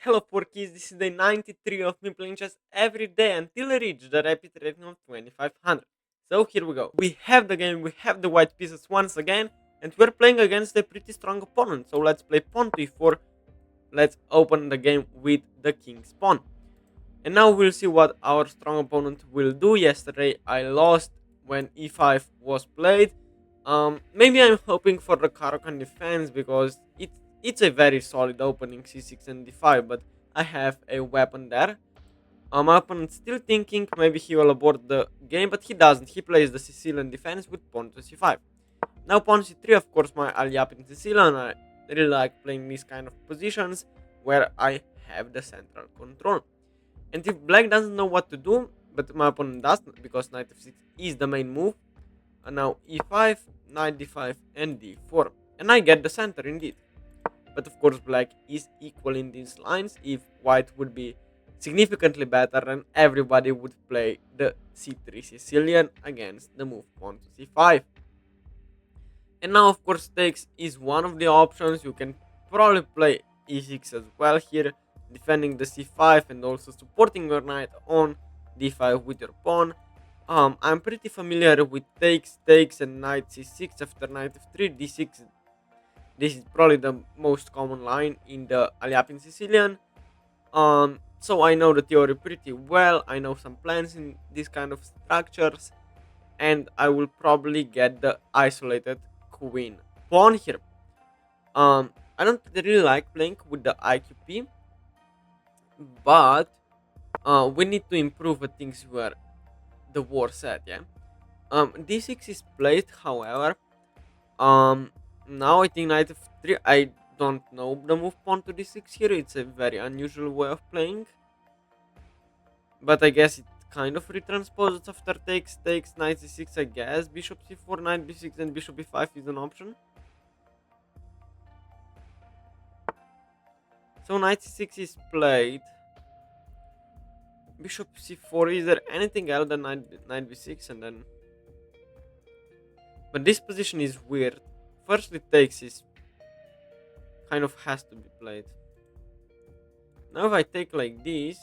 Hello Porkies, this is day 93 of me playing chess every day until I reach the rapid rating of 2500. So here we go. We have the game, we have the white pieces once again, and we're playing against a pretty strong opponent. So let's play pawn to e4. Let's open the game with the king's pawn. And now we'll see what our strong opponent will do. Yesterday I lost when e5 was played. Maybe I'm hoping for the Caro-Kann defense because it's a very solid opening c6 and d5, but I have a weapon there. My opponent's still thinking maybe he will abort the game, but he doesn't. He plays the Sicilian defense with pawn to c5. Now pawn c3, of course, my ally up in Sicilian. I really like playing these kind of positions where I have the central control. And if black doesn't know what to do, but my opponent does, because knight f6 is the main move, and now e5, knight d5, and d4. And I get the center indeed. But of course black is equal in these lines. If white would be significantly better, then everybody would play the c3 Sicilian against the move pawn to c5. And now of course takes is one of the options. You can probably play e6 as well here, defending the c5 and also supporting your knight on d5 with your pawn. I'm pretty familiar with takes, and knight c6 after knight f3, d6. This is probably the most common line in the Aliapin Sicilian. So I know the theory pretty well. I know some plans in these kind of structures, and I will probably get the isolated queen pawn here. I don't really like playing with the IQP, but we need to improve the things where the war set. Yeah. D6 is played, however. Um, Now I think knight f3. I don't know the move pawn to d6 here. It's a very unusual way of playing, but I guess it kind of retransposes after takes knight c6. I guess bishop c4, knight b6, and bishop b5 is an option. So knight c6 is played. Bishop c4. Is there anything else than knight b6 and then? But this position is weird. Firstly, takes is kind of has to be played. Now if I take like this,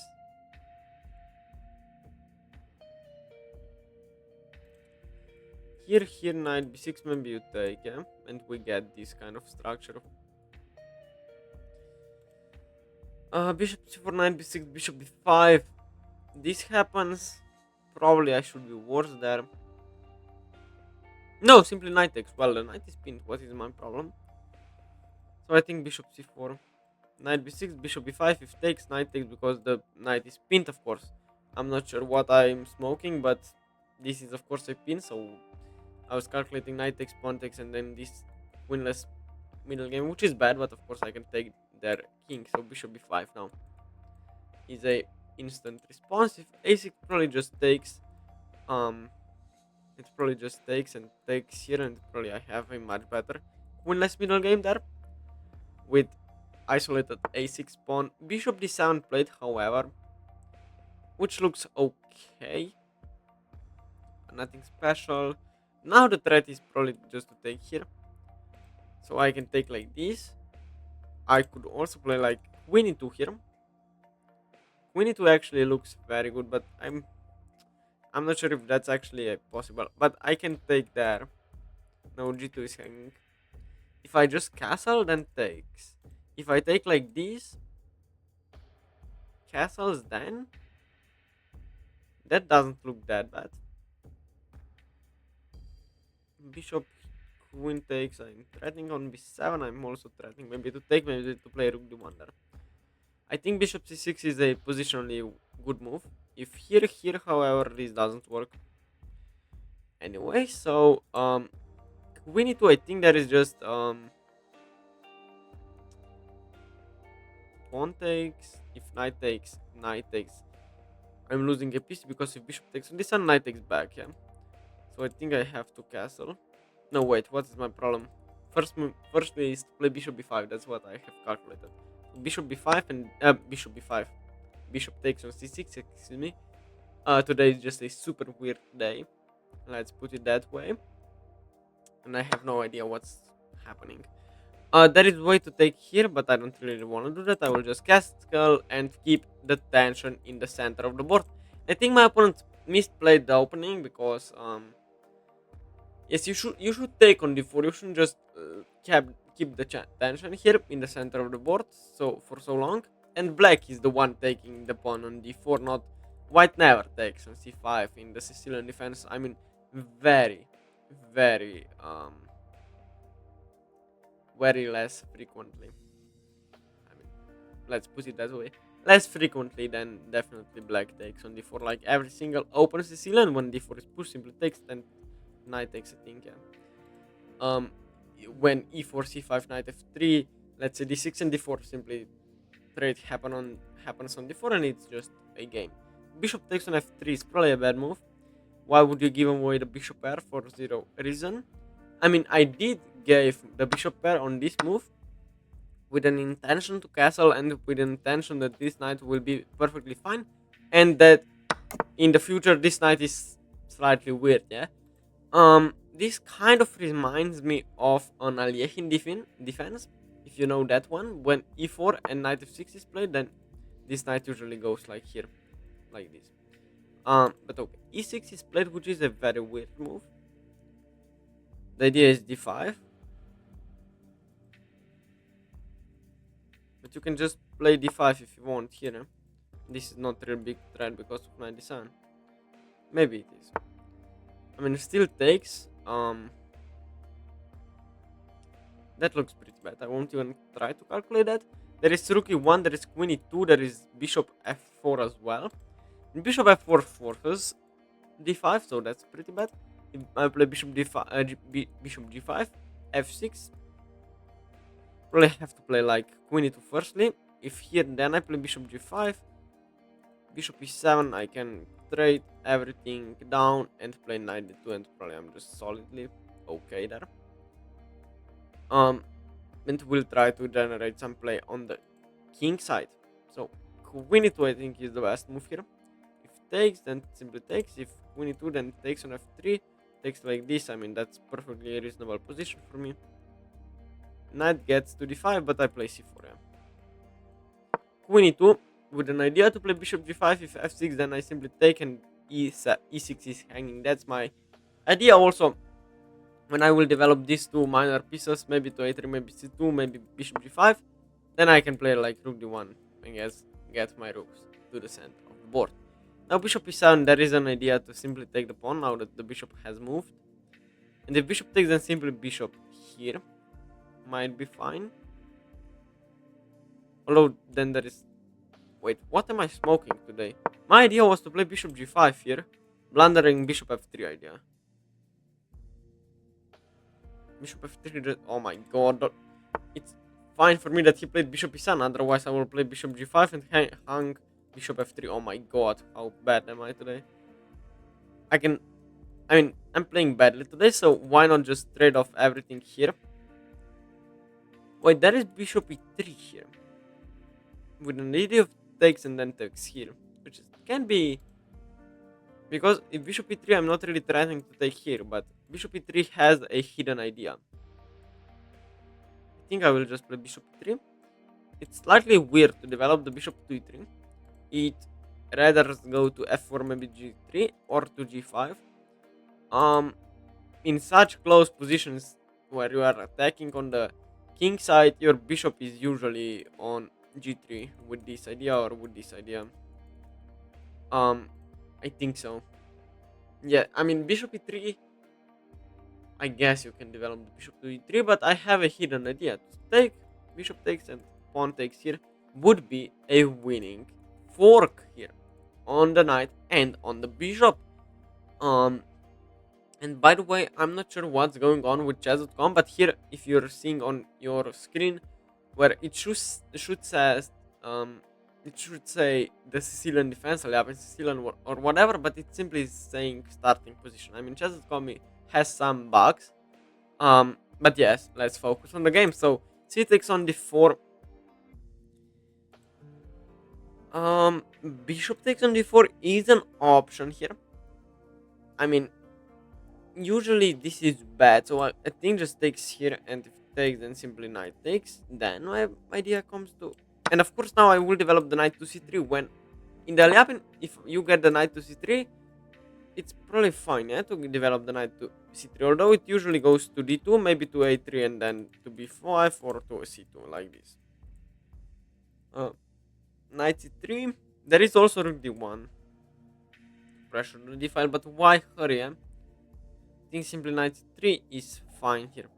here knight b6, maybe you take, yeah, and we get this kind of structure. Bishop c4, knight b6, bishop b5. This happens. Probably I should be worse there. No, simply knight takes. Well, the knight is pinned. What is my problem? So I think bishop c4, knight b6, bishop b5. If takes, knight takes because the knight is pinned, of course. I'm not sure what I'm smoking, but this is of course a pin. So I was calculating knight takes, pawn takes, and then this winless middle game, which is bad. But of course I can take their king. So bishop b5 now is a instant response. If a6 probably just takes, it probably just takes and takes here, and probably I have a much better winless middle game there with isolated a6 pawn. Bishop d7 played, however, which looks okay, nothing special. Now the threat is probably just to take here, so I can take like this. I could also play like queen e2 here. Queen e2 actually looks very good, but I'm not sure if that's actually possible. But I can take there. No, g2 is hanging. If I just castle, then takes. If I take like this, castles, then that doesn't look that bad. Bishop queen takes. I'm threatening on b7. I'm also threatening maybe to take, maybe to play rook d1 there. I think bishop c6 is a positionally good move. If here, however, this doesn't work. Anyway, so queen e2. I think that is just pawn takes. If knight takes, knight takes. I'm losing a piece because if bishop takes on this one, knight takes back. Yeah. So I think I have to castle. No, wait. What is my problem? First way is to play bishop b5. That's what I have calculated. Bishop b5 and bishop b5. Bishop takes on c6. Excuse me. Today is just a super weird day. Let's put it that way. And I have no idea what's happening. There is way to take here, but I don't really want to do that. I will just cast Skull and keep the tension in the center of the board. I think my opponent misplayed the opening because yes, you should take on d4. You shouldn't just keep the tension here in the center of the board so for so long. And black is the one taking the pawn on d4, not white. Never takes on c5 in the Sicilian defense. I mean, very, very very less frequently. I mean, let's put it that way. Less frequently than definitely black takes on d4. Like every single open Sicilian, when d4 is pushed, simply takes, then knight takes a thing. Yeah. Um, when e4, c5, knight f3, let's say d6 and d4, simply trade happens on d4, and it's just a game. Bishop takes on f3 is probably a bad move. Why would you give away the bishop pair for zero reason? I mean, I did give the bishop pair on this move with an intention to castle and with an intention that this knight will be perfectly fine, and that in the future this knight is slightly weird. Yeah. This kind of reminds me of an Alekhine defense. If you know that one, when e4 and knight f6 is played, then this knight usually goes like here, like this. But okay, e6 is played, which is a very weird move. The idea is d5, but you can just play d5 if you want here. This is not a real big threat because of knight d7. Maybe it is. I mean, it still takes. That looks pretty bad. I won't even try to calculate that. There is rook e1, there is queen e2, there is bishop f4 as well. And bishop f4 forces d5, so that's pretty bad. If I play bishop d5, bishop g5, f6. Probably have to play like queen e2 firstly. If here, then I play bishop g5, bishop e7. I can trade everything down and play knight d2, and probably I'm just solidly okay there. And we'll try to generate some play on the king side. So queen e2 I think is the best move here. If takes, then simply takes. If queen e2, then takes on f3. Takes like this. I mean, that's perfectly a reasonable position for me. Knight gets to d5, but I play c4. Yeah. Queen e2 with an idea to play bishop g5. If f6, then I simply take, and e6 is hanging. That's my idea. Also, when I will develop these two minor pieces, maybe to a3, maybe c2, maybe bishop g5, then I can play like rook d1 and get my rooks to the center of the board. Now bishop e7, there is an idea to simply take the pawn now that the bishop has moved. And if bishop takes, then simply bishop here might be fine. Although then there is... Wait, what am I smoking today? My idea was to play bishop g5 here, blundering bishop f3 idea. Bishop f3, oh my god. It's fine for me that he played bishop e7, otherwise I will play bishop g5 and hang bishop f3. Oh my god, how bad am I today? I mean, I'm playing badly today, so why not just trade off everything here? Wait, there is bishop e3 here. With an idea of takes and then takes here, which can be... Because if bishop e3, I'm not really trying to take here, but bishop e3 has a hidden idea. I think I will just play bishop e3. It's slightly weird to develop the bishop to e3. It rather go to f4, maybe g3, or to g5. In such close positions where you are attacking on the king side, your bishop is usually on g3 with this idea or with this idea. I think so. Yeah, I mean, bishop e3, I guess you can develop the bishop to e3, but I have a hidden idea. To take, bishop takes, and pawn takes here would be a winning fork here on the knight and on the bishop. And by the way, I'm not sure what's going on with chess.com, but here, if you're seeing on your screen, where it should say the Sicilian defense, 11 Sicilian or whatever, but it simply is saying starting position. I mean, chess.com has some bugs. But yes, let's focus on the game. So c takes on d4. Bishop takes on d4 is an option here. I mean, usually this is bad, so I think just takes here, and if takes, then simply knight takes. Then my idea comes to, and of course now I will develop the knight to c3 when in the early if you get the knight to c3, it's probably fine, yeah, to develop the knight to c3. Although it usually goes to d2, maybe to a3, and then to b5 or to c2 like this. Knight c3. There is also rook d1. Pressure the d file, but why hurry? I think simply knight c3 is fine here,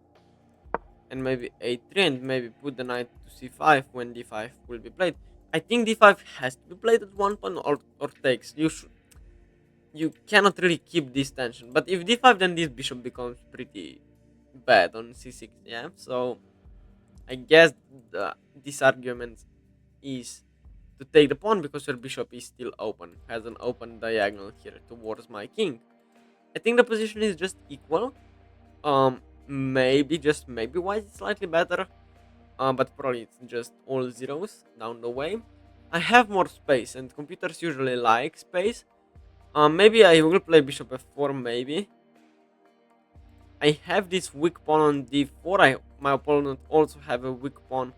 and maybe a3, and maybe put the knight to c5 when d5 will be played. I think d5 has to be played at one point or takes. You cannot really keep this tension. But if d5, then this bishop becomes pretty bad on c6. Yeah, so I guess this argument is to take the pawn because your bishop is still open, has an open diagonal here towards my king. I think the position is just equal. Maybe just maybe white is slightly better. But probably it's just all zeros down the way. I have more space, and computers usually like space. Maybe I will play bishop f4. Maybe I have this weak pawn on d4. My opponent also have a weak pawn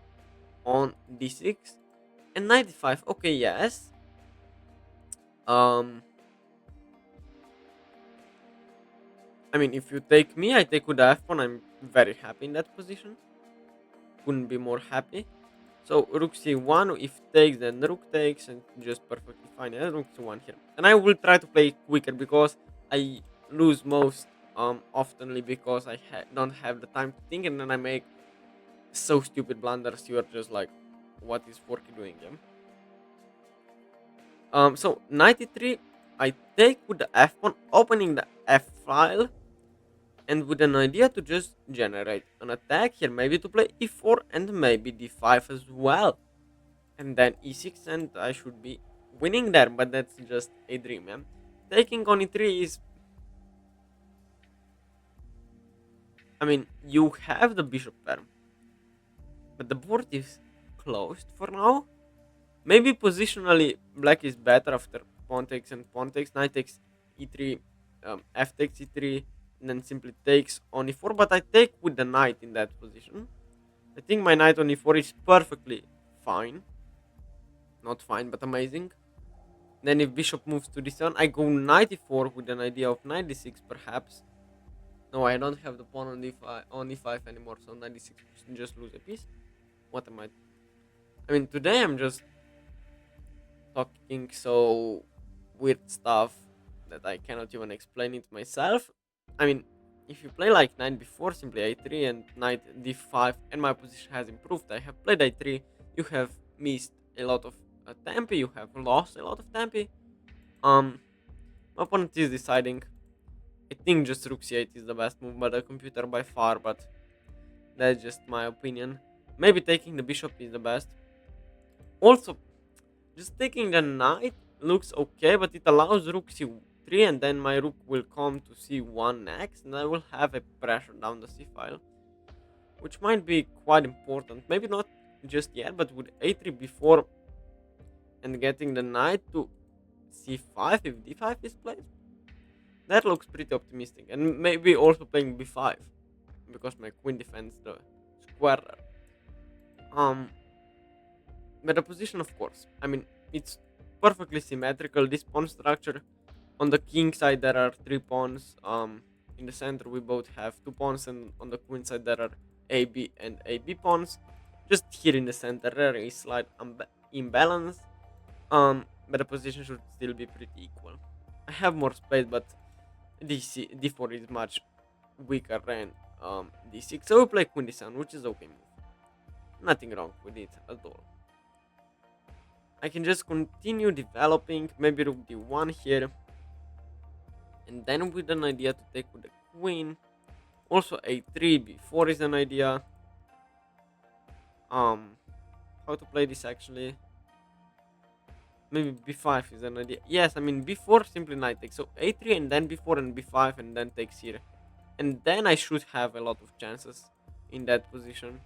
on d6 and knight d5. Okay, yes. I mean, if you take me, I take with the f pawn. I'm very happy in that position. Couldn't be more happy. So rook c1, if takes, then rook takes, and just perfectly fine. Yeah, rook c1 here, and I will try to play quicker because I lose most oftenly because I don't have the time to think, and then I make so stupid blunders. You are just like, what is Forky doing? Yeah. So 93, I take with the f pawn, opening the f file, and with an idea to just generate an attack here, maybe to play e4 and maybe d5 as well, and then e6, and I should be winning there. But that's just a dream, man. Taking on e3 is, I mean, you have the bishop pair, but the board is closed for now. Maybe positionally black is better after pawn takes and pawn takes, knight takes e3, f takes e3, and then simply takes on e4, but I take with the knight in that position. I think my knight on e4 is perfectly fine. Not fine, but amazing. Then if bishop moves to d7, I go knight e4 with an idea of knight d6 perhaps. No, I don't have the pawn on e5 anymore, so knight d6 just lose a piece. What am I mean, today I'm just talking so weird stuff that I cannot even explain it myself. I mean, if you play like knight before, simply a3 and knight d5, and my position has improved. I have played a3, you have missed a lot of tempi, you have lost a lot of tempi. My opponent is deciding. I think just rook c8 is the best move by the computer by far, but that's just my opinion. Maybe taking the bishop is the best. Also, just taking the knight looks okay, but it allows rook c3, and then my rook will come to c1 next, and I will have a pressure down the c file, which might be quite important. Maybe not just yet, but with a3 before and getting the knight to c5 if d5 is played, that looks pretty optimistic. And maybe also playing b5 because my queen defends the square there. But the position, of course, I mean, it's perfectly symmetrical. This pawn structure, on the king side there are 3 pawns. In the center we both have 2 pawns, and on the queen side there are AB and AB pawns. Just here in the center there is slight imbalance. But the position should still be pretty equal. I have more space, but d4 is much weaker than d6. So we play queen d7, which is okay move. Nothing wrong with it at all. I can just continue developing, maybe rook d1 here, and then with an idea to take with the queen. Also a3, b4 is an idea. How to play this actually? Maybe b5 is an idea. Yes, I mean b4 simply knight takes. So a3 and then b4 and b5 and then takes here, and then I should have a lot of chances in that position.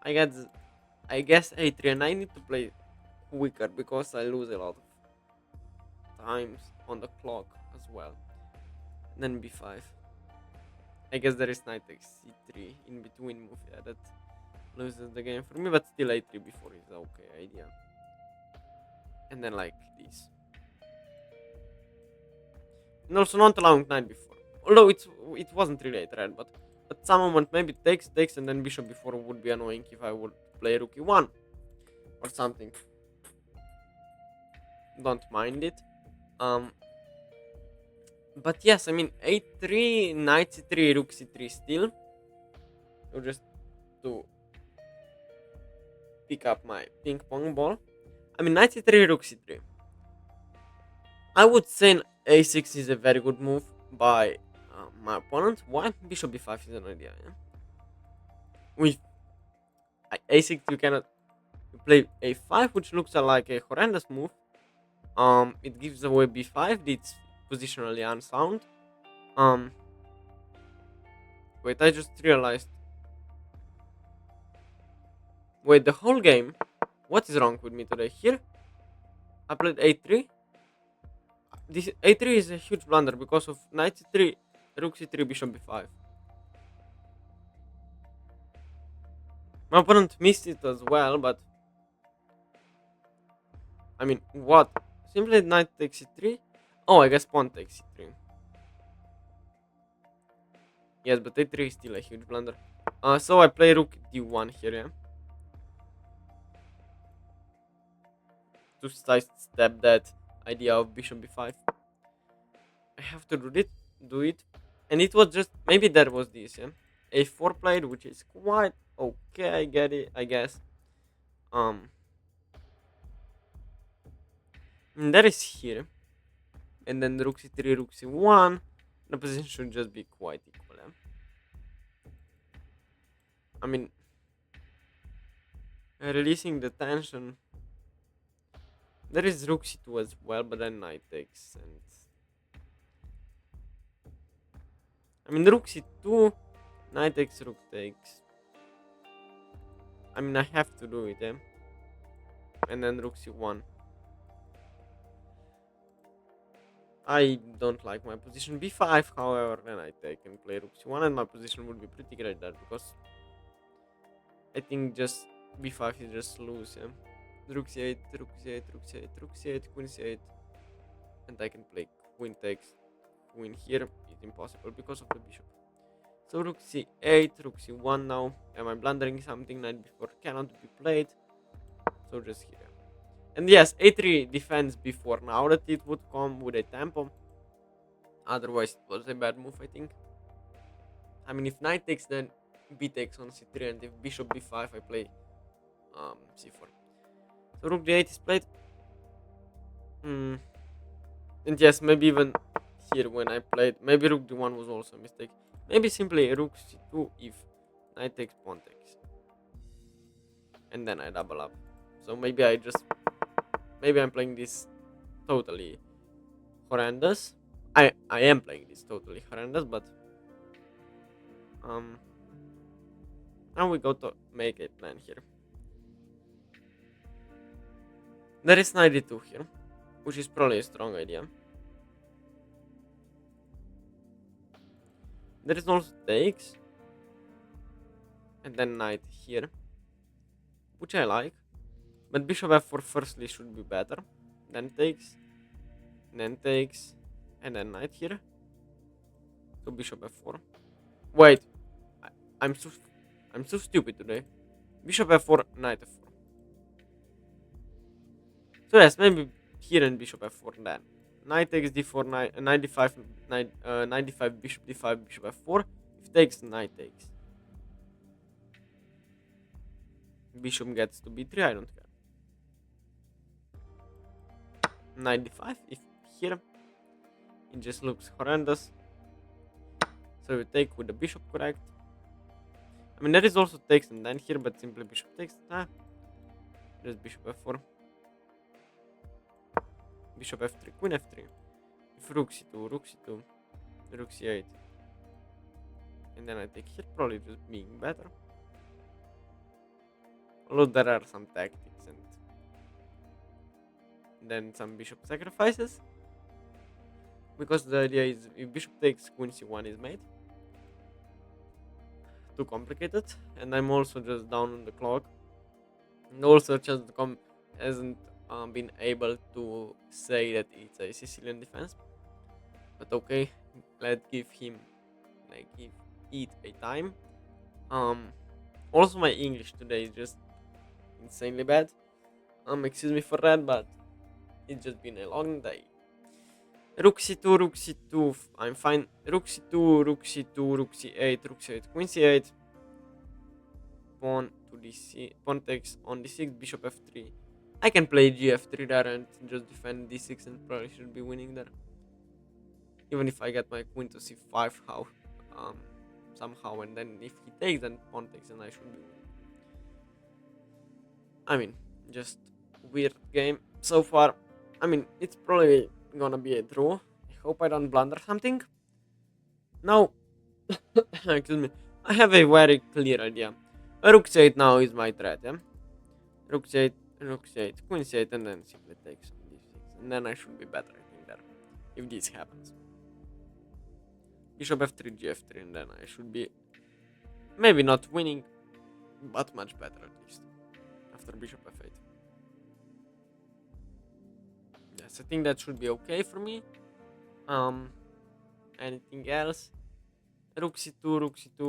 I guess a3, and I need to play quicker because I lose a lot of times on the clock as well. And then b5. I guess there is knight takes c3 in between move. Yeah, that loses the game for me, but still a3 before is okay idea. And then like this. And also not allowing knight before. Although it wasn't really a threat, but at some moment maybe takes and then bishop before would be annoying if I would play rook e1 or something. Don't mind it. Um but yes, I mean a3, knight c3, rook c3 still. So just to pick up my ping pong ball. I mean knight c3, rook c3. I would say a6 is a very good move by my opponent. Why bishop b5 is an idea, yeah? With a6 you cannot play a5, which looks like a horrendous move. It gives away b5. It's positionally unsound. Um, wait, I just realized. Wait, the whole game. What is wrong with me today? Here, I played a3. This a3 is a huge blunder because of knight c3, rook c3, bishop b5. My opponent missed it as well, but I mean, what? Simply knight takes c3. Oh, I guess pawn takes c3. Yes, but a3 is still a huge blunder. So I play rook d1 here, yeah? To sidestep that idea of bishop b5. I have to do it. And it was just, maybe there was this, yeah? a4 played, which is quite okay, I get it, I guess. And that is here. And then rook c3, rook c1. The position should just be quite equal, yeah? I mean, releasing the tension. There is rook c2 as well, but then knight takes. And I mean, rook c2, knight takes, rook takes. I mean, I have to do it, eh? And then rook c1. I don't like my position b5, however, then I take and play rook c1, and my position would be pretty great there because I think just b5 is just loose, yeah? Rook c8, rook c8, rook c8, rook c8, queen c8, and I can play queen takes. Queen here is impossible because of the bishop. So rook c8, rook c1 now. Am I blundering something? Knight before cannot be played. So just here. And yes, a3 defends before now that it would come with a tempo. Otherwise, it was a bad move, I think. I mean, if knight takes, then b takes on c3, and if bishop b5, I play c4. So rook d8 is played. And yes, maybe even here when I played, maybe rook d1 was also a mistake. Maybe simply rook c2 if knight takes, pawn takes. And then I double up. So maybe I'm playing this totally horrendous. I am playing this totally horrendous, but now we go to make a plan here. There is knight d2 here, which is probably a strong idea. There is also takes, and then knight here, which I like. But bishop f4 firstly should be better. Then takes, and then knight here. So bishop f4. Wait, I'm so stupid today. Bishop f4, knight f4. So yes, maybe here and bishop f4 then. Knight takes d4, knight d5, knight d5, bishop d5, bishop f4. If takes, knight takes. Bishop gets to b3, I don't care. Knight d5, if here, it just looks horrendous. So we take with the bishop, correct? I mean, there is also takes and then here, but simply bishop takes. Just bishop f4. Bishop f3, queen f3. If rook c2, rook c2, rook c8. And then I take here, probably just being better. Although there are some tactics and then some bishop sacrifices. Because the idea is if bishop takes, queen c1 is made. too complicated, and I'm also just down on the clock, and also just hasn't been able to say that it's a Sicilian defense. But okay, let's give him, like, give it a time. Um, Also my English today is just insanely bad. Excuse me for that, but it's just been a long day. Rook c2, rook c2, I'm fine. Rook c2, rook c2, rook c8, rook c8, queen c8. Pawn to dc, pawn takes on d6, bishop f3. I can play gf3 there and just defend d6 and probably should be winning there. Even if I get my queen to c5, how somehow, and then if he takes, then pawn takes, and I should be winning. I mean, just weird game so far. I mean, it's probably gonna be a draw. I hope I don't blunder something. Now, excuse me, I have a very clear idea. Rook c8 now is my threat, yeah? Rook c8, rook c8, queen c8, and then simply takes on d6. And then I should be better, I think, there. If this happens. Bishop f3, gf3, and then I should be maybe not winning, but much better at least. After bishop f8. Yes, I think that should be okay for me. Anything else? Rook c2, rook c2.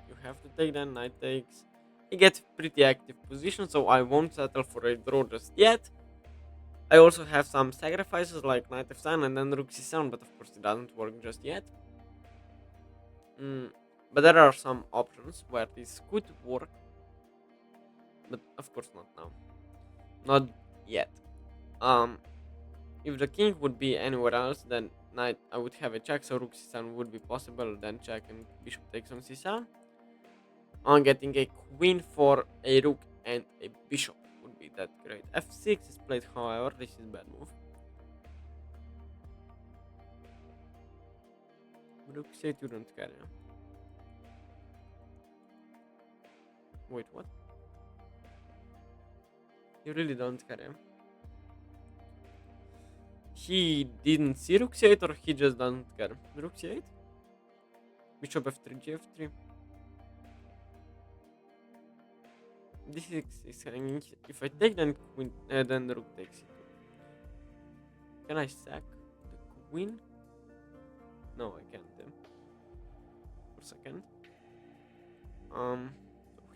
You have to take, then knight takes. He gets pretty active position, so I won't settle for a draw just yet. I also have some sacrifices like knight f7 and then rook c7, but of course it doesn't work just yet. But there are some options where this could work, but of course not now. Not yet. If the king would be anywhere else, then knight, I would have a check, so rook c7 would be possible, then check and bishop takes on c7. On getting a queen for a rook and a bishop would be that great. f6 is played, however, this is bad move. Rook c8, you don't care, yeah? Wait, what? You really don't care, yeah? He didn't see rook c8 or he just doesn't care? Rook c8? Bishop f3, gf3. D6 is hanging. If I take, then queen, then rook takes it. Can I sack the queen? No, I can't. For a second.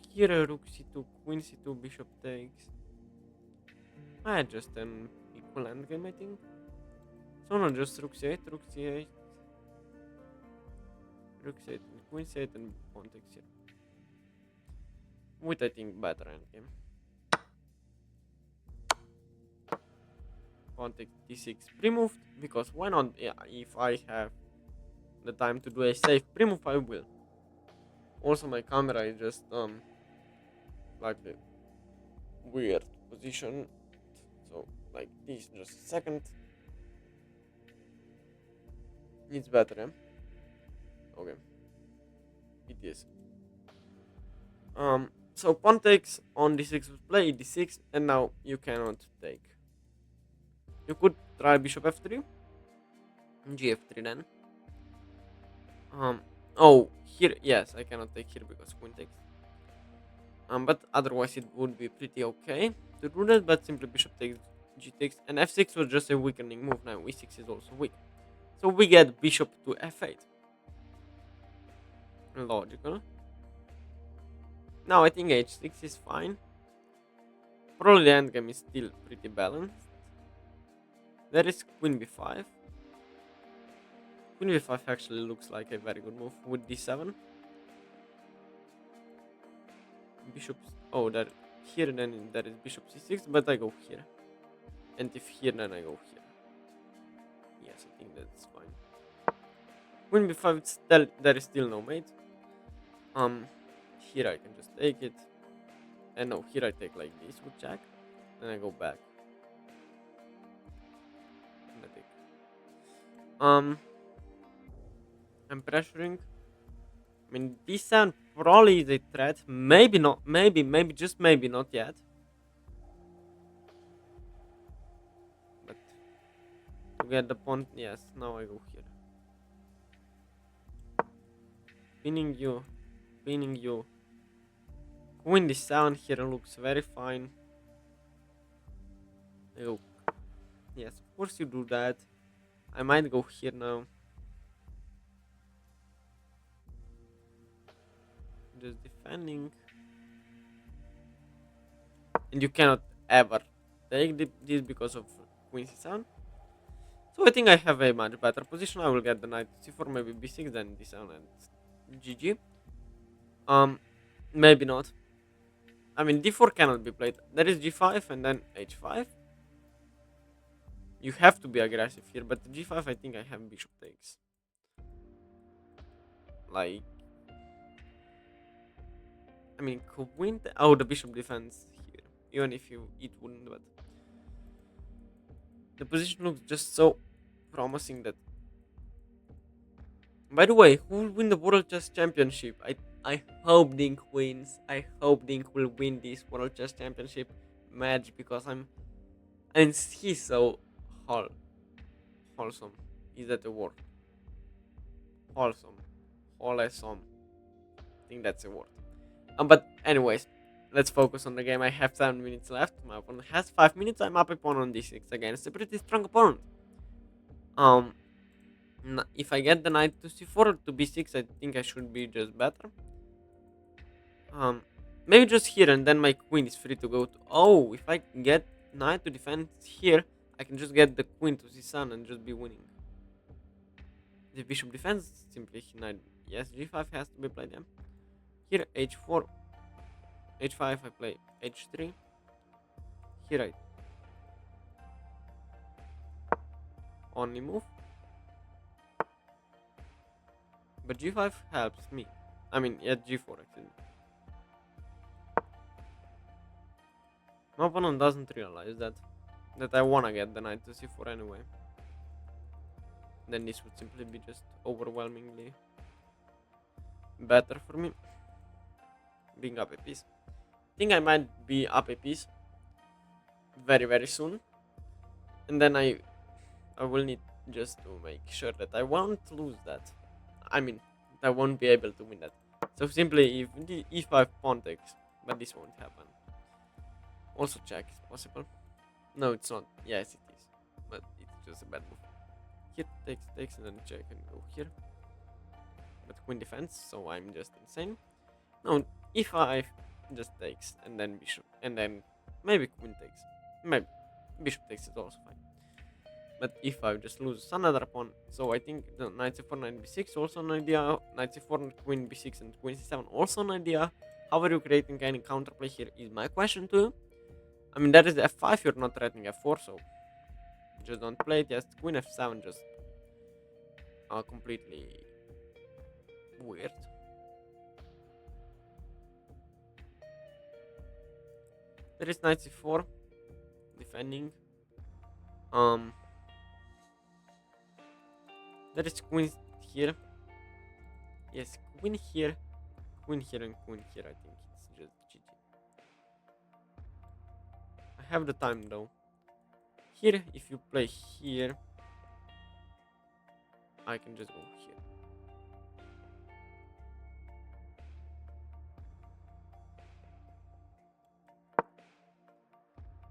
Here rook c2, queen c2, bishop takes. I had just an equal endgame, I think. So no, just rook c8, rook c8, rook c8, and queen c8, and pawn takes here. With, I think, better endgame. Pawn takes d6 pre-moved, because why not? Yeah, if I have the time to do a safe pre-move, I will. Also, my camera is just like the weird position, so like this. Just a second. It's better, yeah? Okay. It is. So pawn takes on d6 was play d6, and now you cannot take. You could try bishop f3, gf3 then. Oh, here, yes, I cannot take here because queen takes. But otherwise it would be pretty okay to do that, but simply bishop takes, g takes, and f6 was just a weakening move. Now e6 is also weak. So we get bishop to f8. Logical. Now I think h6 is fine. Probably the endgame is still pretty balanced. There is queen b5. Queen b5 actually looks like a very good move with d7. Bishop. Oh, there. Here then there is bishop c6, but I go here. And if here, then I go here. Yes, I think that's fine. Queen b5, still, there is still no mate. Here I can just take it. And no, here I take like this with jack. Then I go back. And I take. I'm pressuring. I mean, this sound probably is a threat. Maybe not. Maybe, just maybe not yet. But to get the pawn, yes, now I go here. Pinning you. pinning you. Queen d7 here looks very fine. Oh, yes, of course you do that. I might go here now. Just defending. And you cannot ever take this because of Queen c7. So I think I have a much better position. I will get the knight to c4, maybe b6, then d7 and GG. Maybe not. I mean, d4 cannot be played. There is g5 and then h5. You have to be aggressive here, but g5 I think I have bishop takes. Like, I mean, queen. Oh, the bishop defends here, even if it wouldn't. But the position looks just so promising that. By the way, who will win the World Chess Championship? I hope Dink wins. I hope Dink will win this World Chess Championship match because and he's so wholesome. Is that a word? Wholesome. Wholesome. I think that's a word. But anyways, let's focus on the game. I have 7 minutes left. My opponent has 5 minutes. I'm up a pawn on d6 against a pretty strong opponent. If I get the knight to c4 to b6, I think I should be just better. Maybe just here and then my queen is free to go to. Oh, if I get knight to defend here, I can just get the queen to c7 and just be winning. The bishop defends simply knight. Yes, g5 has to be played. Yeah. Here h4, h5 I play h3. Here I only move, but g5 helps me. I mean, yeah, g4 actually. My opponent doesn't realize that I wanna get the knight to c4 anyway. Then this would simply be just overwhelmingly better for me. Being up a piece. I think I might be up a piece very soon. And then I will need just to make sure that I won't lose that. I mean, I won't be able to win that. So simply if the e5 pawn takes, but this won't happen. Also check is possible. No, it's not. Yes, it is. But it's just a bad move. Here takes and then check and go here. But queen defense, so I'm just insane. No, e5 just takes and then bishop and then maybe queen takes. Maybe bishop takes is also fine. But e5 just loses another pawn. So I think the knight c4, knight b6 also an idea. Knight c4, queen b6 and queen c7 also an idea. How are you creating any counterplay here is my question to you. I mean, that is f5, you're not threatening f4, so just don't play it. Yes, queen f7 just completely weird. There is knight c4 defending. There is queen here. Yes, queen here, and queen here. I think it's just GG. I have the time though. Here, if you play here, I can just go here.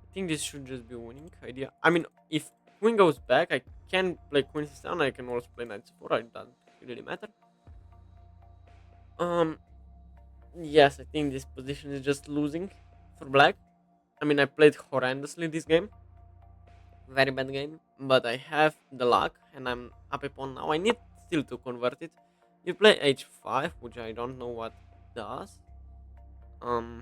I think this should just be a winning idea. I mean, if queen goes back, I can play queen c7. I can also play knight c4. It doesn't really matter. Yes, I think this position is just losing for black. I mean, I played horrendously this game. Very bad game, but I have the luck and I'm up a pawn now. I need still to convert it. You play h5, which I don't know what does. h5.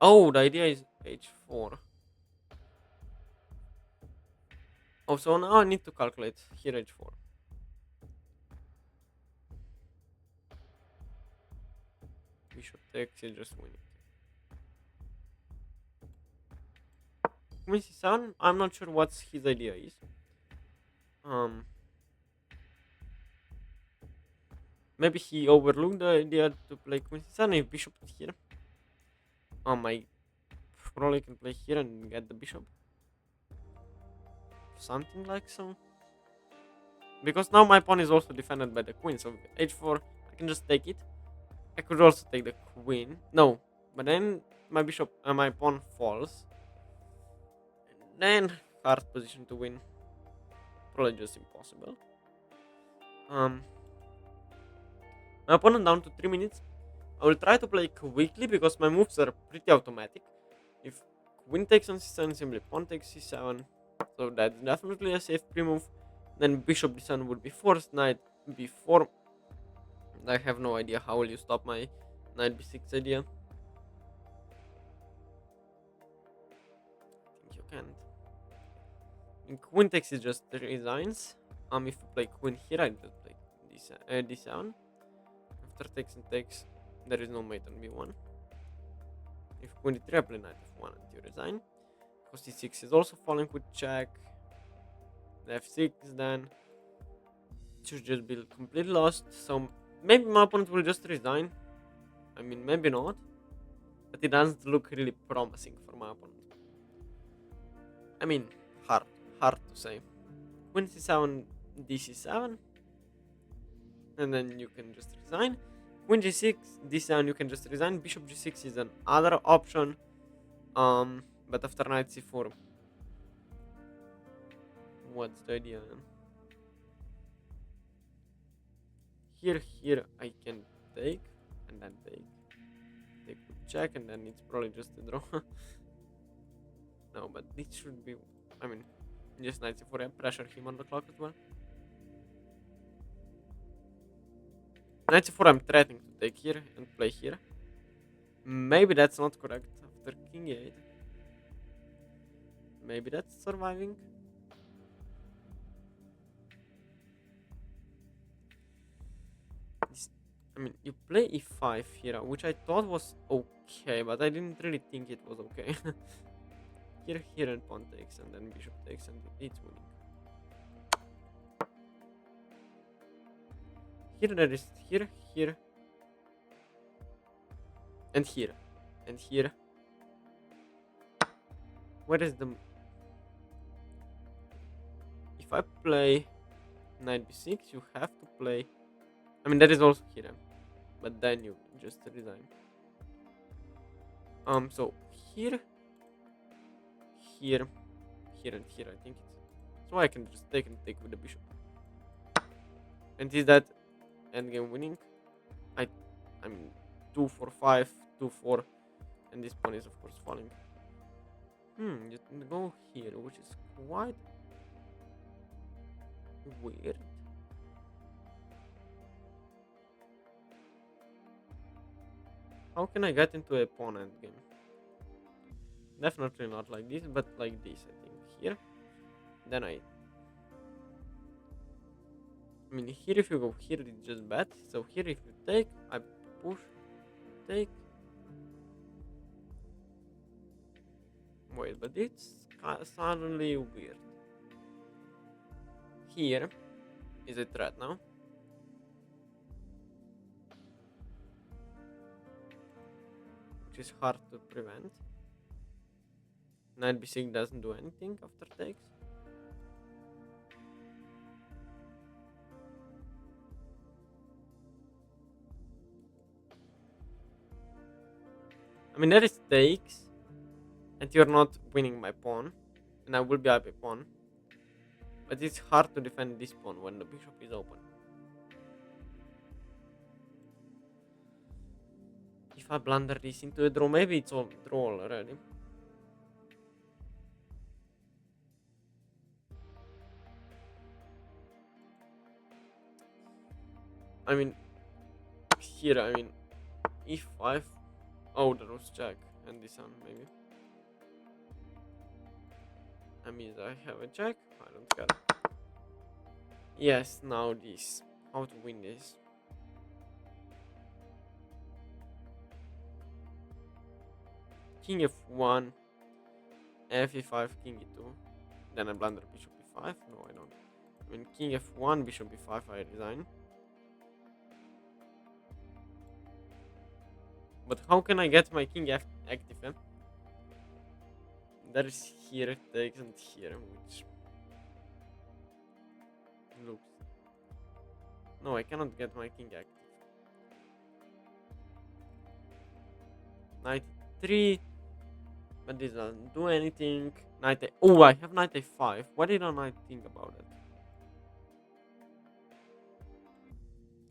Oh, the idea is h4. Oh, so now I need to calculate here h4. Bishop takes, is just winning. Queen c7, I'm not sure what his idea is. Maybe he overlooked the idea to play queen c7 if bishop here. I probably can play here and get the bishop. something like so. Because now my pawn is also defended by the queen, so h4, I can just take it. I could also take the queen. No, but then my bishop, my pawn falls. And then hard position to win. Probably just impossible. My opponent down to 3 minutes. I will try to play quickly because my moves are pretty automatic. If queen takes on c7, simply pawn takes c7. So that's definitely a safe pre-move. Then bishop d7 would be forced, knight b4. I have no idea how will you stop my knight b6 idea. I think you can't. And queen takes is just resigns. If you play queen here, I just play d7. After takes and takes, there is no mate on b1. If queen d3, I play knight f1 and you resign. Because c6 is also falling with check. F6 then. It should just be completely lost. So maybe my opponent will just resign. I mean, maybe not. But it doesn't look really promising for my opponent. I mean, hard to say. Queen c7, dc7. And then you can just resign. Queen g6, d7, you can just resign. Bishop g6 is another option. But after knight c4, what's the idea? Here I can take and then take with check, and then it's probably just a draw. No, but this should be. I mean, just knight c4, I pressure him on the clock as well. Knight c4, I'm threatening to take here and play here. Maybe that's not correct after king 8. Maybe that's surviving. I mean, you play e5 here, which I thought was okay, but I didn't really think it was okay. Here and pawn takes, and then bishop takes, and it's winning. Here there is here, and here. Where is the... If I play knight b6, you have to play... I mean, that is also here, but then you just resign. So here, and here, I think it's... So I can just take with the bishop. And is that endgame winning? I mean, 2 4 5, 2 4, and this pawn is of course falling. You can go here, which is quite weird. How can I get into a pawn endgame? Definitely not like this, but like this, I think. Here, then I mean, here if you go here, it's just bad. So here if you take, I push, take. Wait, but it's suddenly weird. Here is a threat now. Which is hard to prevent. Knight b6 doesn't do anything after takes. I mean, there is takes, and you're not winning my pawn, and I will be up a pawn. But it's hard to defend this pawn when the bishop is open. If I blunder this into a draw, maybe it's all draw already. I mean, here, I mean, e5. Oh, there was check, and this one, maybe. I mean, I have a check. I don't care. Yes, now this. How to win this? King f1, f5, king e2. Then I blunder bishop e5. No, I don't. I mean, king f1, bishop e5, I resign. But how can I get my king active? There is here takes and here, which looks. No, I cannot get my king active. 93. But this doesn't do anything. Knight A. Oh, I have knight A5. Why didn't I think about it?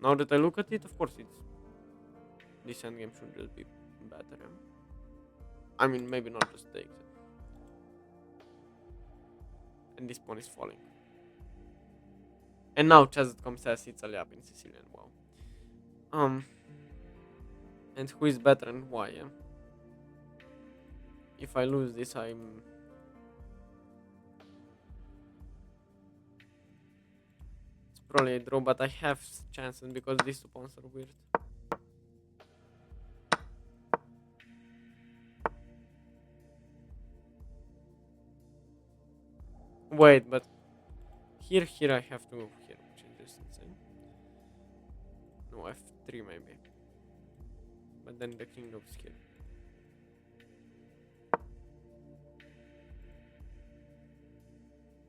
Now that I look at it, of course it's... This endgame should just be better. I mean, maybe not just takes it. And this pawn is falling. And now chess.com says it's a up in Sicilian. Wow. And who is better and why? Yeah? If I lose this, I'm... It's probably a draw, but I have chances because these two pawns are weird. Wait, but here I have to go here, which is just insane. No, f3 maybe. But then the king goes here.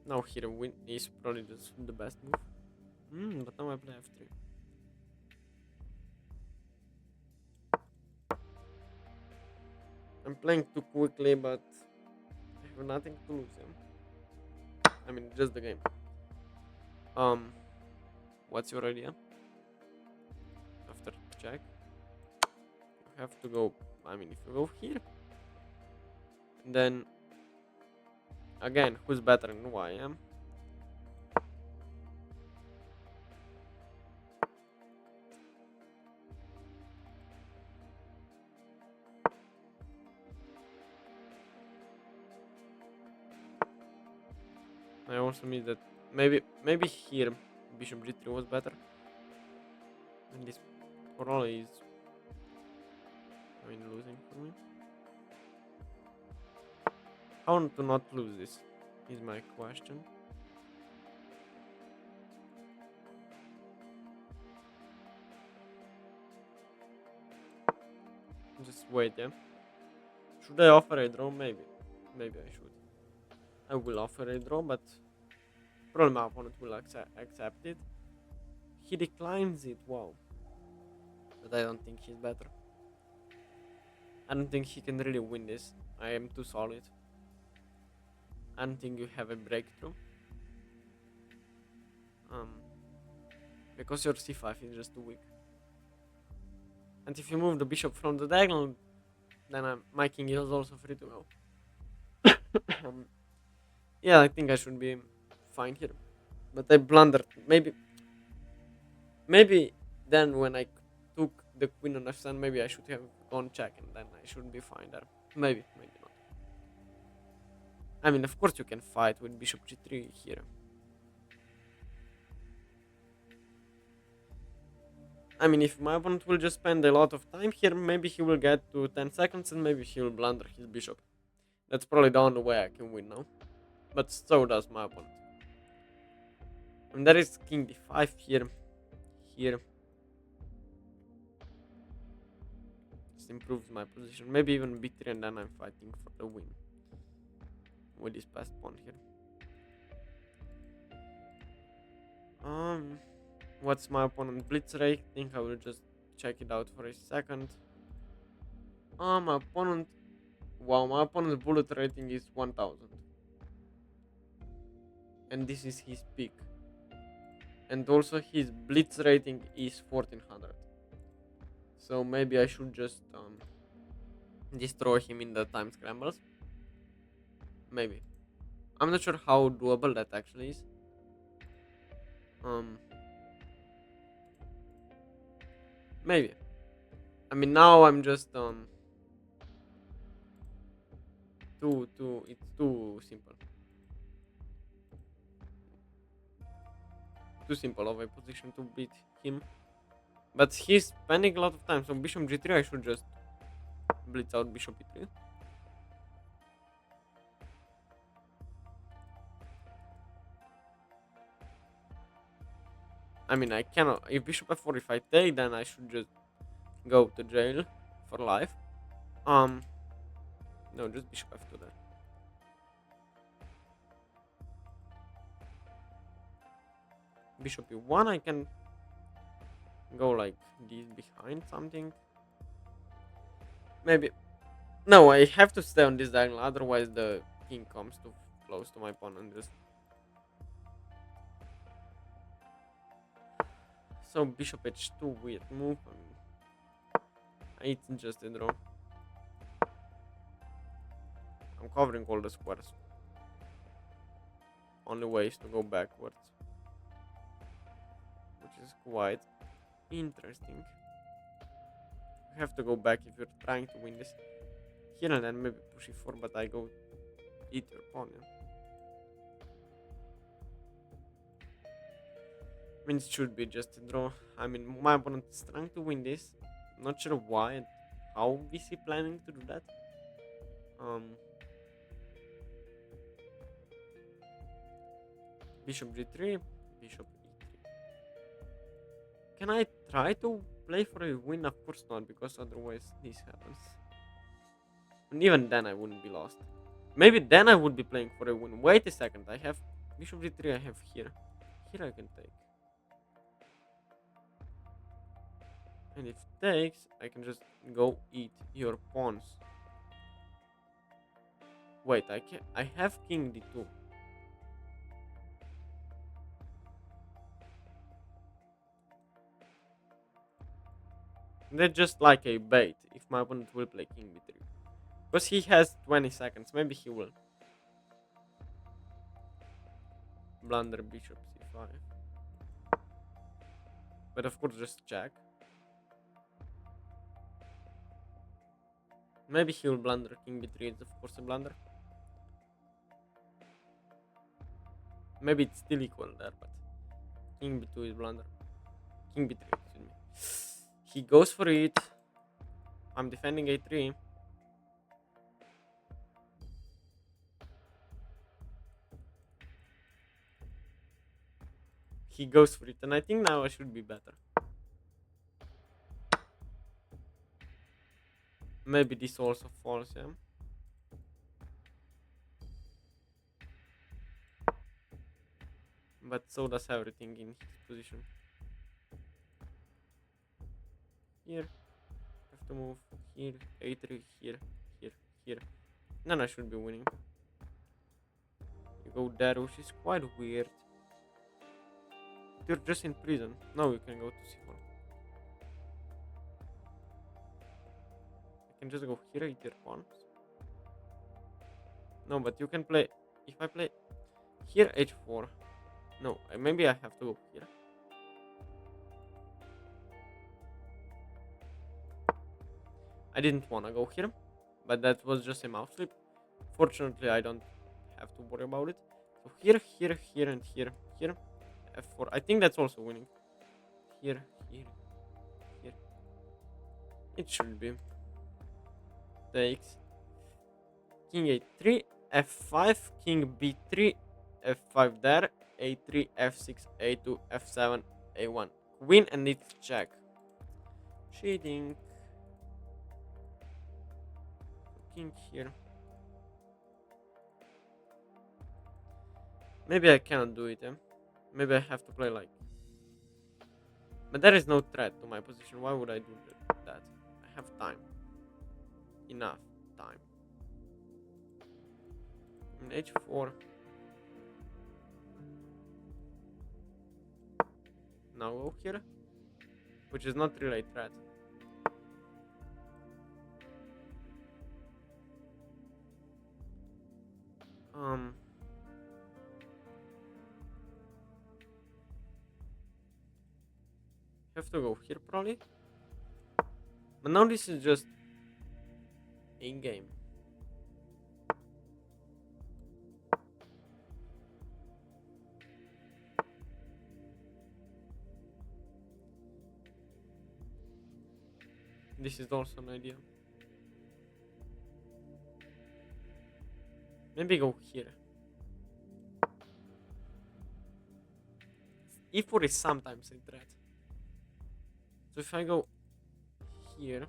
Now here win is probably just the best move. But now I play f3. I'm playing too quickly, but I have nothing to lose. I mean, just the game. What's your idea? After check, you have to go. I mean, if you go here, then again, who's better and why? I also mean that maybe here bishop g3 was better, and this probably is, I mean, losing for me. How to not lose this is my question. Just wait, yeah. Should I offer a draw? Maybe I should. I will offer a draw, but probably my opponent will accept it. He declines it, wow. But I don't think he's better. I don't think he can really win this. I am too solid. I don't think you have a breakthrough. Because your c5 is just too weak. And if you move the bishop from the diagonal, then my king is also free to go. Yeah, I think I should be fine here. But I blundered. Maybe then when I took the queen on f7, maybe I should have gone check and then I should be fine there. Maybe not. I mean, of course you can fight with bishop g3 here. I mean, if my opponent will just spend a lot of time here, maybe he will get to 10 seconds and maybe he will blunder his bishop. That's probably the only way I can win now. But so does my opponent. And there is king d5 here. This improves my position. Maybe even b3 and then I'm fighting for the win. With this passed pawn here. What's my opponent blitz rating? I will just check it out for a second. My opponent... Wow, my opponent's bullet rating is 1000. And this is his peak. And also his blitz rating is 1400. So maybe I should just destroy him in the time scrambles. Maybe. I'm not sure how doable that actually is. Maybe. I mean, now I'm just it's too simple. Too simple of a position to beat him. But he's spending a lot of time, so bishop g3 I should just blitz out bishop e3. I mean, I cannot. If bishop f4 if I take, then I should just go to jail for life. No, just bishop f2 there. Bishop e1, I can go like this behind something. Maybe. No, I have to stay on this diagonal, otherwise the king comes too close to my pawn and just. So bishop h2, weird move. It's just a draw. I'm covering all the squares. Only ways to go backwards, which is quite interesting. You have to go back if you're trying to win this. Here and then maybe push e4, but I go eat your pawn. Yeah? I mean, it should be just a draw. I mean, my opponent is trying to win this. Not sure why and how is he planning to do that. Bishop g3, bishop e3. Can I try to play for a win? Of course not, because otherwise this happens. And even then I wouldn't be lost. Maybe then I would be playing for a win. Wait a second, I have bishop g3, I have here. Here I can take. And if takes, I can just go eat your pawns. Wait, I have king d2. They're just like a bait if my opponent will play king b3. Because he has 20 seconds, maybe he will. Blunder bishop c5. But of course just check. Maybe he will blunder king b3, it's of course a blunder. Maybe it's still equal there, but king b2 is blunder. King b3, excuse me. He goes for it. I'm defending a3. He goes for it, and I think now I should be better. Maybe this also falls, yeah. But so does everything in his position. Here, have to move. Here, a3, here, here. Then I should be winning. You go there, which is quite weird. You're just in prison. Now you can go to c4. I can just go here, eat your pawns. No, but you can play. If I play here, h4. No, maybe I have to go here. I didn't want to go here, but that was just a mouse flip. Fortunately, I don't have to worry about it. So here, and here. f4. I think that's also winning. Here. It should be. Takes. King a3, f5, king b3, f5 there, a3, f6, a2, f7, a1. Queen and it's check. Cheating. King here. Maybe I cannot do it, eh? Maybe I have to play like. But there is no threat to my position. Why would I do that? I have time. Enough time. In h4. Now go here. Which is not really a threat. Have to go here probably. But now this is just in game. This is also an idea. Maybe go here. e4 is sometimes a threat. So if I go here,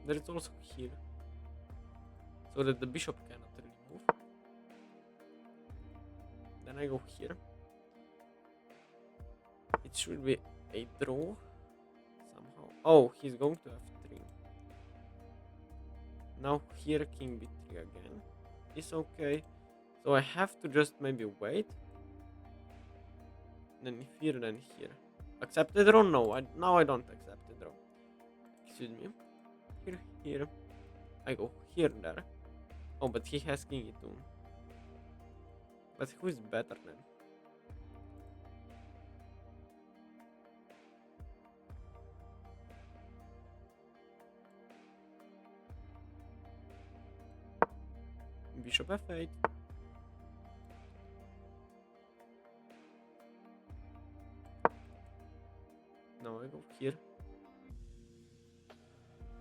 there is also here, so that the bishop cannot really move. Then I go here. It should be a draw somehow. Oh, he's going to f3. Now here king b3 again. It's okay. So I have to just maybe wait. Then here, then here. Accept the draw? No, now I don't accept the draw. Excuse me. Here, here. I go here, there. Oh, but he has king e2. But who is better then? Bishop f8. Now I go here.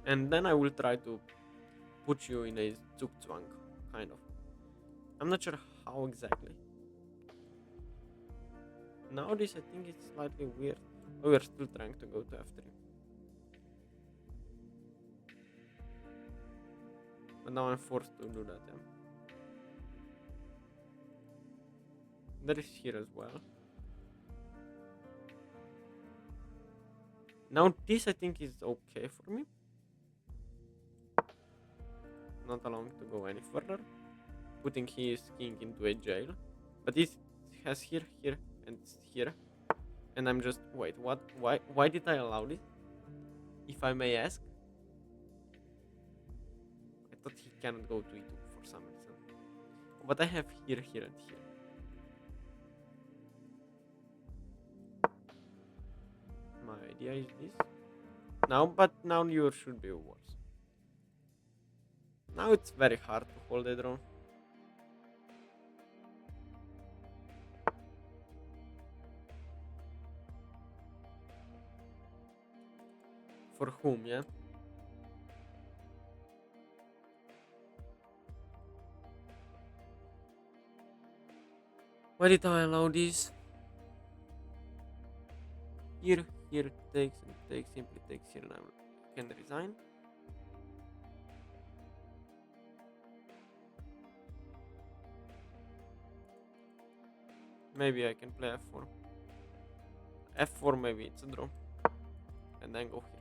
And then I will try to put you in a Zugzwang, kind of. I'm not sure how exactly. Nowadays I think it's slightly weird. Oh, we're still trying to go to f3. But now I'm forced to do that, yeah. That is here as well. Now this I think is okay for me. Not allowing to go any further. Putting his king into a jail. But this has here, here, and here. And I'm just, wait, what? Why did I allow this? If I may ask. I thought he cannot go to e2 for some reason. But I have here, here, and here. My idea is this. Now, but now yours should be worse. Now it's very hard to hold a draw. For whom, yeah? Why did I allow this? Here, here takes and takes, simply takes here, and I can resign. Maybe I can play f4. f4, maybe it's a draw. And then go here.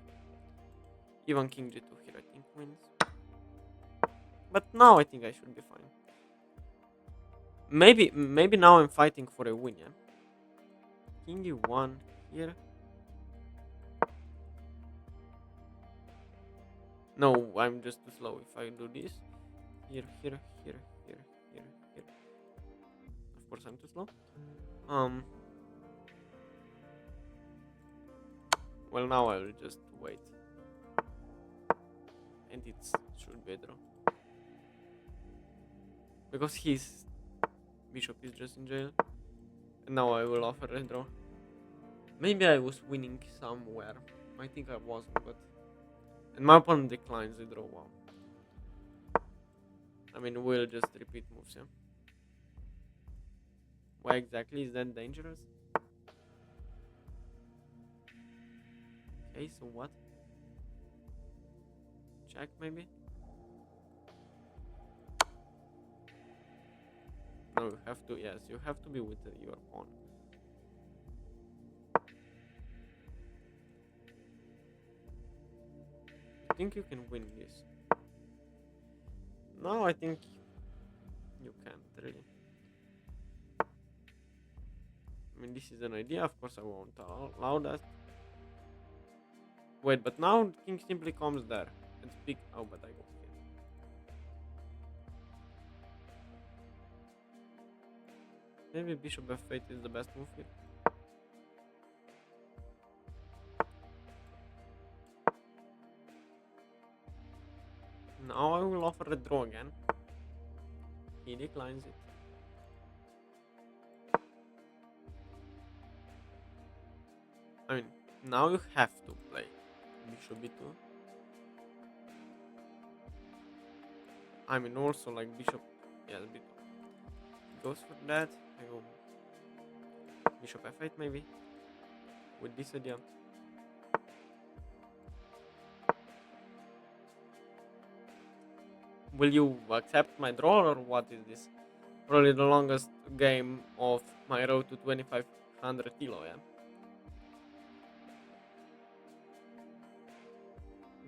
Even king g2 here I think wins. But now I think I should be fine. Maybe now I'm fighting for a win, yeah? King e1 here. No, I'm just too slow if I do this. Here, here, here, here, here, here. Of course I'm too slow. Well, now I will just wait. And it should be a draw. Because his bishop is just in jail. And now I will offer a draw. Maybe I was winning somewhere. I think I wasn't, but... And my opponent declines the draw. Wow. I mean, we'll just repeat moves, yeah? Why exactly is that dangerous? Okay, so what? Check, maybe? No, you have to, yes, you have to be with your pawn. I think you can win this. No, I think you can't, really. I mean, this is an idea, of course I won't allow that. Wait, but now the king simply comes there and speak. Oh, but I go here. Maybe bishop f8 is the best move here. Now I will offer a draw again. He declines it. I mean, now you have to play bishop b2. I mean, also like bishop, yes, b2. Goes for that. I go bishop f8 maybe. With this idea. Will you accept my draw or what is this? Probably the longest game of my road to 2500 ELO, yeah.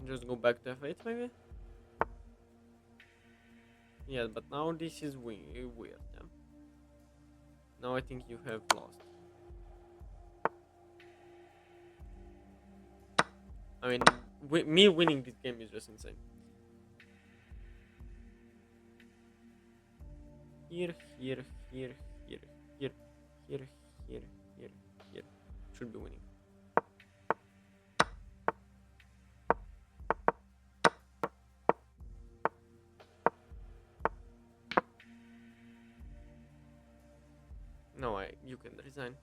Just go back to F8 maybe? Yeah, but now this is weird, yeah. Now I think you have lost. I mean, me winning this game is just insane. Here, here, here, here, here, here, here, here, here. Should be winning. No, you can resign.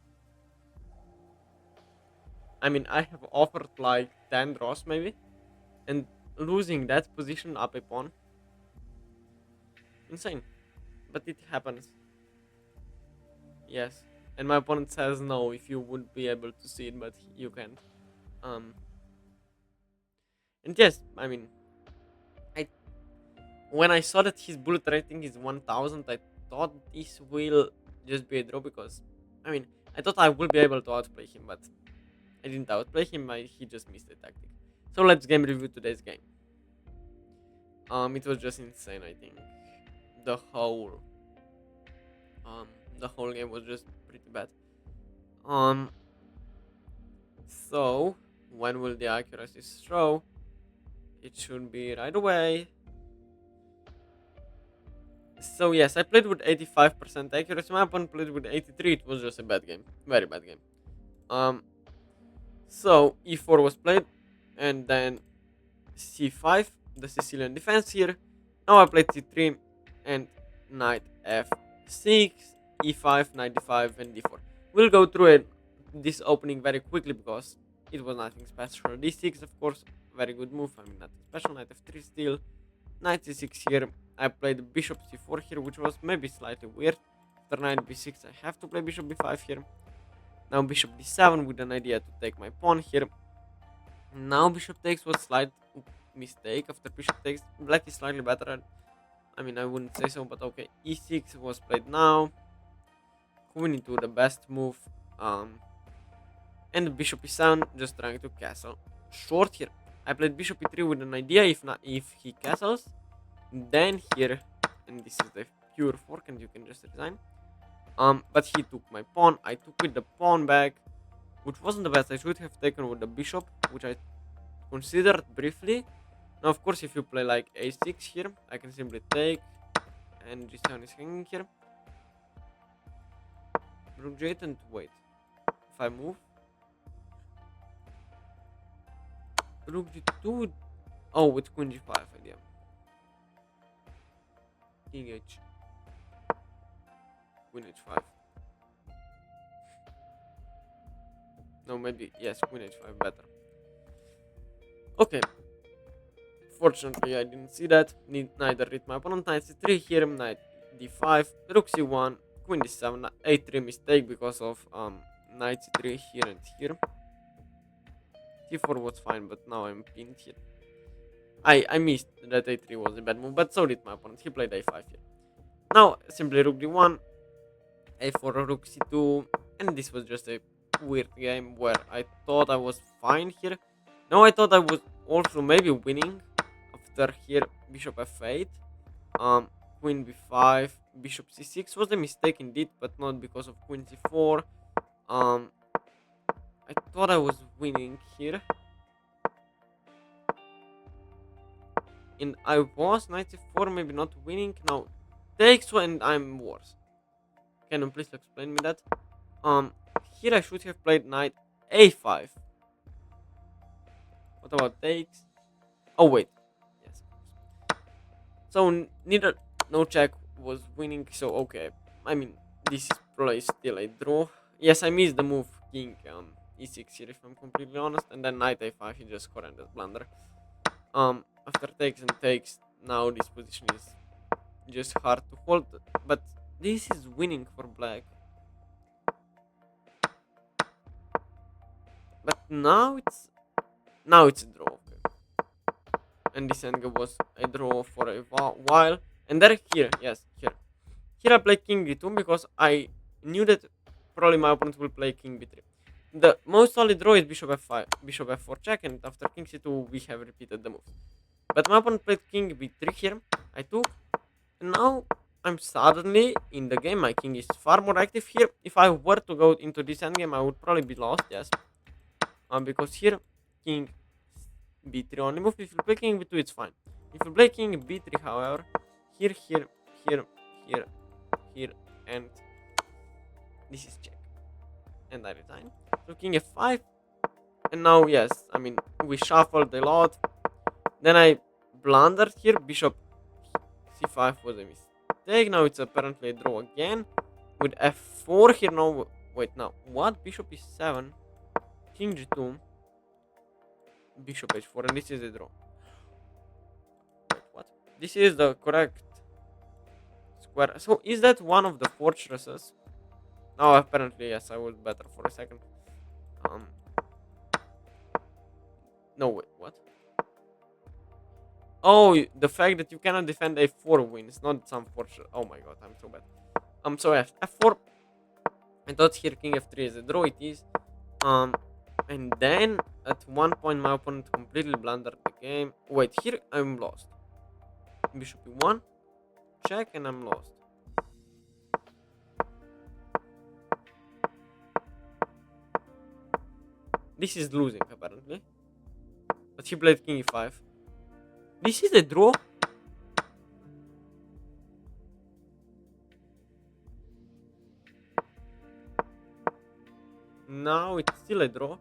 I mean, I have offered like 10 draws maybe, and losing that position up a pawn. Insane. But it happens. Yes. And my opponent says no if you would be able to see it, but you can't. Um. And yes, I mean, I when I saw that his bullet rating is 1000, I thought this will just be a draw because, I mean, I thought I would be able to outplay him, but I didn't outplay him. He just missed the tactic. So let's game review today's game. It was just insane. I think the whole game was just pretty bad. So when will the accuracy show? It should be right away. So yes, I played with 85% accuracy. My opponent played with 83. It was just a bad game, very bad game. So e4 was played, and then c5, the Sicilian defense here. Now I played c3 and knight f6, e5, knight d5, and d4. We'll go through this opening very quickly because it was nothing special. d6, of course, very good move. I mean, nothing special. Knight f3 still. Knight c6 here. I played bishop c4 here, which was maybe slightly weird. After knight b6, I have to play bishop b5 here. Now bishop d7 with an idea to take my pawn here. Now bishop takes was slight mistake. After bishop takes, black is slightly better. I mean, I wouldn't say so, but okay. e6 was played now. Queen into the best move. And bishop e7, just trying to castle. Short here. I played bishop e3 with an idea if he castles, then here, and this is the pure fork, and you can just resign. But he took my pawn. I took with the pawn back, which wasn't the best. I should have taken with the bishop, which I considered briefly. Now, of course, if you play like a6 here, I can simply take, and g7 is hanging here. Rook g8 and wait. If I move, rook g2. Oh, with queen g5 idea. King h. Queen h5. No, maybe, yes, queen h5 better. Okay. Fortunately, I didn't see that. Neither did my opponent. Knight c3 here, knight d5, rook c1, queen d7, a3 mistake because of knight c3 here and here. c4 was fine, but now I'm pinned here. I missed that a3 was a bad move, but so did my opponent. He played a5 here. Now, simply rook d1, a4, rook c2, and this was just a weird game where I thought I was fine here. Now I thought I was also maybe winning after here bishop f8, queen b5, bishop c6 was a mistake indeed, but not because of queen c4. I thought I was winning here. And I was knight c4, maybe not winning. Now takes and I'm worse. Can you please explain me that? Here I should have played knight a5. What about takes? Oh wait, yes. So no check was winning. So okay, I mean this is probably still a draw. Yes, I missed the move king e6 here if I'm completely honest, and then knight a5 he just horrendous blunder. After takes and takes, now this position is just hard to hold, but this is winning for black. But now it's a draw. Okay. And this endgame was a draw for a while, and there here, yes, here, Here I play king d2 because I knew that probably my opponent will play king b3. The most solid draw is bishop f5, bishop f4 check, and after king c2 we have repeated the moves. But my opponent played king b3 here. I took, and now I'm suddenly in the game. My king is far more active here. If I were to go into this endgame, I would probably be lost, yes. Because here, king b3 only move. If you play king b2, it's fine. If you play king b3, however, here, here, here, here, here, and this is check. And I resign. So king f5, and now, yes, I mean, we shuffled a lot. Then I blundered here. Bishop c5 was a mistake. Now it's apparently a draw again. With f4 here. No, wait, now. What? Bishop e7. King g2. Bishop h4. And this is a draw. Wait, what? This is the correct square. So is that one of the fortresses? No, apparently, yes. I was better for a second. No, wait, what? Oh, the fact that you cannot defend a4 wins, not some fortress. Oh my god, I'm so bad. So f4. I thought here king f3 is a draw. It is. And then at one point my opponent completely blundered the game. Wait, here I'm lost. Bishop e1, check, and I'm lost. This is losing apparently. But he played king e5. This is a draw. Now it's still a draw.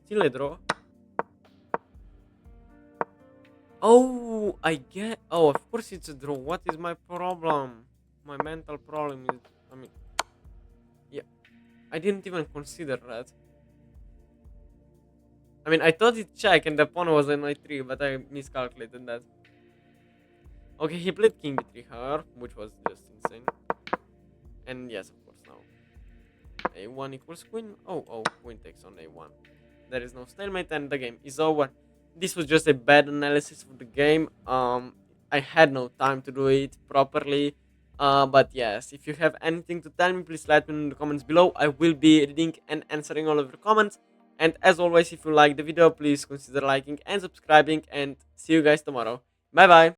Still a draw. Oh, I get. Oh, of course it's a draw. What is my problem? My mental problem is. I mean, yeah, I didn't even consider that. I mean, I thought it check and the pawn was on knight3, but I miscalculated that. Okay, he played king b3, however, which was just insane. And yes, of course, now a1 equals queen. Oh, queen takes on a1. There is no stalemate and the game is over. This was just a bad analysis of the game. I had no time to do it properly. But yes, if you have anything to tell me, please let me know in the comments below. I will be reading and answering all of your comments. And as always, if you like the video, please consider liking and subscribing. And see you guys tomorrow. Bye bye.